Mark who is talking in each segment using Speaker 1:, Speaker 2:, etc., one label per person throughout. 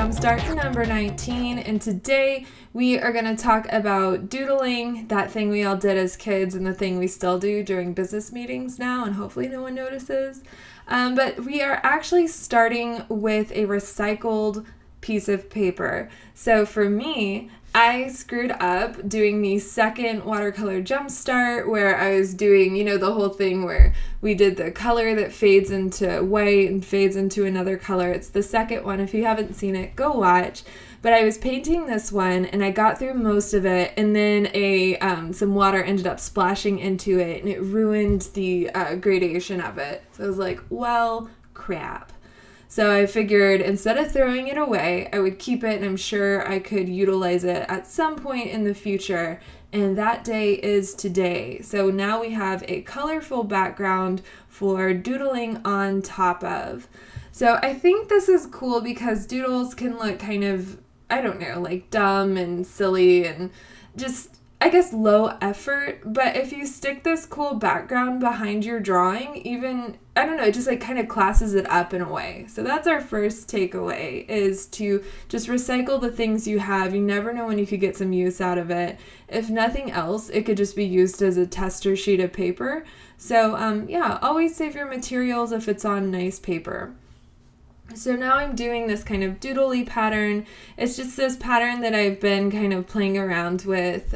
Speaker 1: Jumpstart number 19, and today we are going to talk about doodling, that thing we all did as kids and the thing we still do during business meetings now, and hopefully no one notices. But we are actually starting with a recycled piece of paper. So for me, I screwed up doing the second watercolor jumpstart where I was doing, the whole thing where we did the color that fades into white and fades into another color. It's the second one. If you haven't seen it, go watch. But I was painting this one and I got through most of it, and then some water ended up splashing into it and it ruined the gradation of it. So I was like, well, crap. So I figured instead of throwing it away, I would keep it, and I'm sure I could utilize it at some point in the future. And that day is today. So now we have a colorful background for doodling on top of. So I think this is cool because doodles can look kind of, like dumb and silly and just, I guess, low effort. But if you stick this cool background behind your drawing, it just kind of classes it up in a way. So that's our first takeaway, is to just recycle the things you have. You never know when you could get some use out of it. If nothing else, it could just be used as a tester sheet of paper. So always save your materials if it's on nice paper. So now I'm doing this kind of doodly pattern. It's just this pattern that I've been kind of playing around with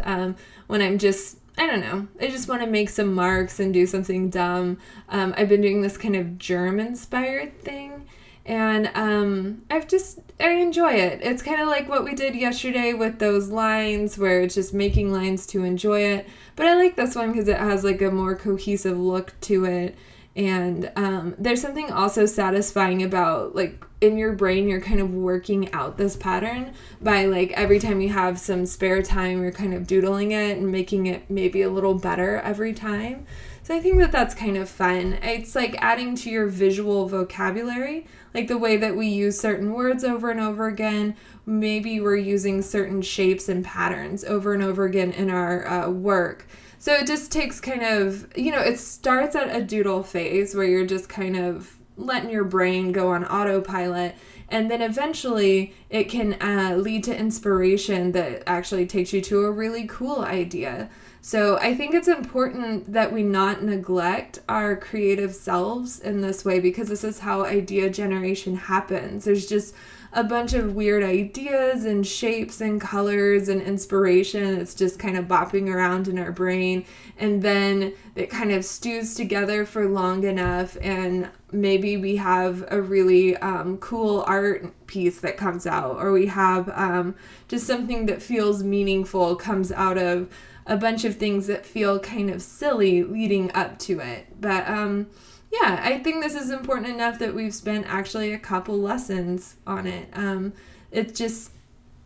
Speaker 1: when I'm just, I just want to make some marks and do something dumb. I've been doing this kind of germ-inspired thing, and I enjoy it. It's kind of like what we did yesterday with those lines, where it's just making lines to enjoy it. But I like this one because it has like a more cohesive look to it. And there's something also satisfying about, like, in your brain, you're kind of working out this pattern by, like, every time you have some spare time, you're kind of doodling it and making it maybe a little better every time. So I think that that's kind of fun. It's like adding to your visual vocabulary, like the way that we use certain words over and over again. Maybe we're using certain shapes and patterns over and over again in our work. So it just takes kind of, it starts at a doodle phase where you're just kind of letting your brain go on autopilot. And then eventually it can lead to inspiration that actually takes you to a really cool idea. So I think it's important that we not neglect our creative selves in this way, because this is how idea generation happens. There's just a bunch of weird ideas and shapes and colors and inspiration. It's just kind of bopping around in our brain, and then it kind of stews together for long enough, and maybe we have a really cool art piece that comes out, or we have just something that feels meaningful comes out of a bunch of things that feel kind of silly leading up to it. But I think this is important enough that we've spent actually a couple lessons on it. It's just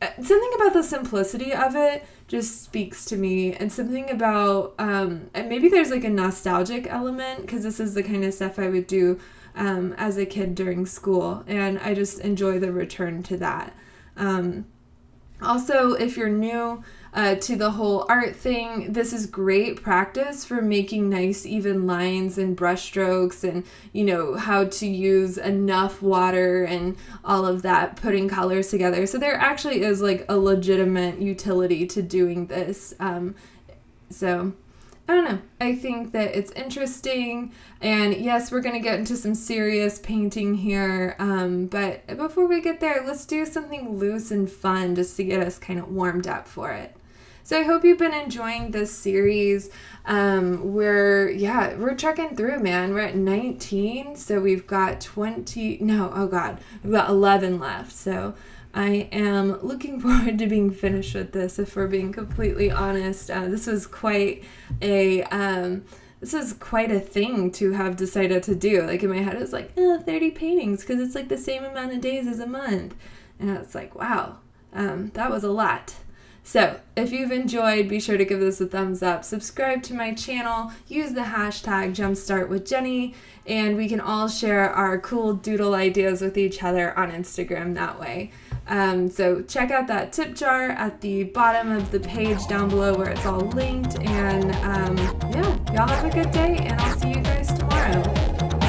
Speaker 1: something about the simplicity of it just speaks to me, and something about and maybe there's like a nostalgic element, because this is the kind of stuff I would do as a kid during school, and I just enjoy the return to that. Also, if you're new to the whole art thing, this is great practice for making nice even lines and brush strokes, and how to use enough water and all of that, putting colors together. So there actually is like a legitimate utility to doing this. So I don't know. I think that it's interesting, and yes, we're going to get into some serious painting here, but before we get there, let's do something loose and fun just to get us kind of warmed up for it. So I hope you've been enjoying this series. We're trekking through, man. We're at 19, so we've got we've got 11 left. So I am looking forward to being finished with this, if we're being completely honest. This was quite a thing to have decided to do. Like, in my head, it was like, 30 paintings, because it's like the same amount of days as a month. And it's like, wow, that was a lot. So if you've enjoyed, be sure to give this a thumbs up, subscribe to my channel, use the hashtag JumpstartWithJenny, and we can all share our cool doodle ideas with each other on Instagram that way. So check out that tip jar at the bottom of the page down below where it's all linked, and y'all have a good day, and I'll see you guys tomorrow.